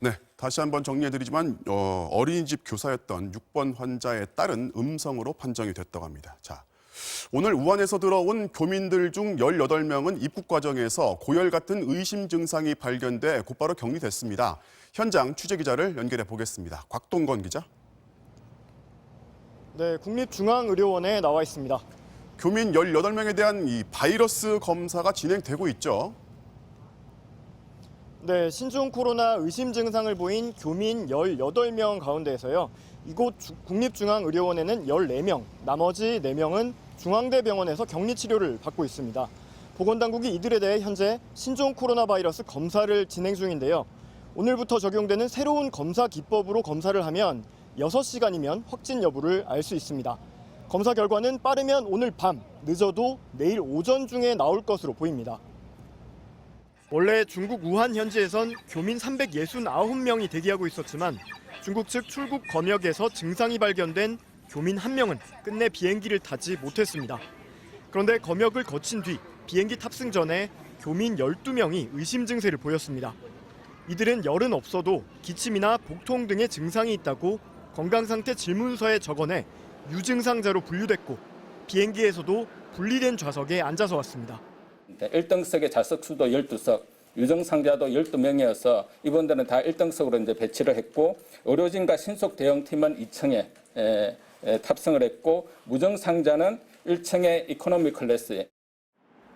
네, 다시 한번 정리해드리지만 어린이집 교사였던 6번 환자의 딸은 음성으로 판정이 됐다고 합니다. 자, 오늘 우한에서 들어온 교민들 중 18명은 입국 과정에서 고열 같은 의심 증상이 발견돼 곧바로 격리됐습니다. 현장 취재기자를 연결해 보겠습니다. 곽동건 기자. 네, 국립중앙의료원에 나와 있습니다. 교민 18명에 대한 이 바이러스 검사가 진행되고 있죠. 네, 신종 코로나 의심 증상을 보인 교민 18명 가운데에서요. 이곳 국립중앙의료원에는 14명, 나머지 4명은 중앙대병원에서 격리 치료를 받고 있습니다. 보건당국이 이들에 대해 현재 신종 코로나 바이러스 검사를 진행 중인데요. 오늘부터 적용되는 새로운 검사 기법으로 검사를 하면 6시간이면 확진 여부를 알 수 있습니다. 검사 결과는 빠르면 오늘 밤, 늦어도 내일 오전 중에 나올 것으로 보입니다. 원래 중국 우한 현지에선 교민 369명이 대기하고 있었지만 중국 측 출국 검역에서 증상이 발견된 교민 1명은 끝내 비행기를 타지 못했습니다. 그런데 검역을 거친 뒤 비행기 탑승 전에 교민 12명이 의심 증세를 보였습니다. 이들은 열은 없어도 기침이나 복통 등의 증상이 있다고 건강상태 질문서에 적어내 유증상자로 분류됐고 비행기에서도 분리된 좌석에 앉아서 왔습니다. 1등석의 좌석 수도 12석, 유증상자도 12명이어서 이분들은 다 1등석으로 이제 배치를 했고 의료진과 신속 대응팀은 2층에 탑승을 했고 무증상자는 1층의 이코노미 클래스에.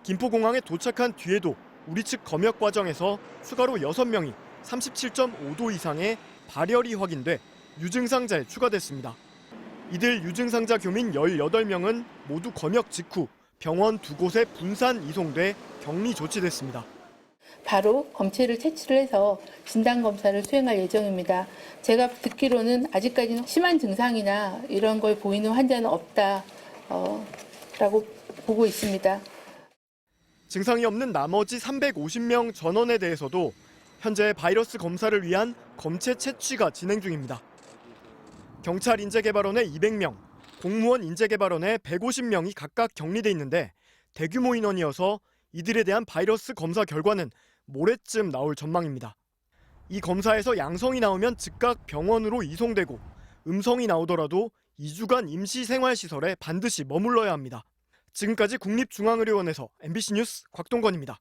김포공항에 도착한 뒤에도 우리 측 검역 과정에서 추가로 6명이 37.5도 이상의 발열이 확인돼 유증상자에 추가됐습니다. 이들 유증상자 교민 18명은 모두 검역 직후 병원 2곳에 분산 이송돼 격리 조치됐습니다. 바로 검체를 채취를 해서 진단검사를 수행할 예정입니다. 제가 듣기로는 아직까지는 심한 증상이나 이런 걸 보이는 환자는 없다라고 보고 있습니다. 증상이 없는 나머지 350명 전원에 대해서도 현재 바이러스 검사를 위한 검체 채취가 진행 중입니다. 경찰 인재개발원에 200명, 공무원 인재개발원에 150명이 각각 격리돼 있는데 대규모 인원이어서 이들에 대한 바이러스 검사 결과는 모레쯤 나올 전망입니다. 이 검사에서 양성이 나오면 즉각 병원으로 이송되고 음성이 나오더라도 2주간 임시생활시설에 반드시 머물러야 합니다. 지금까지 국립중앙의료원에서 MBC 뉴스 곽동건입니다.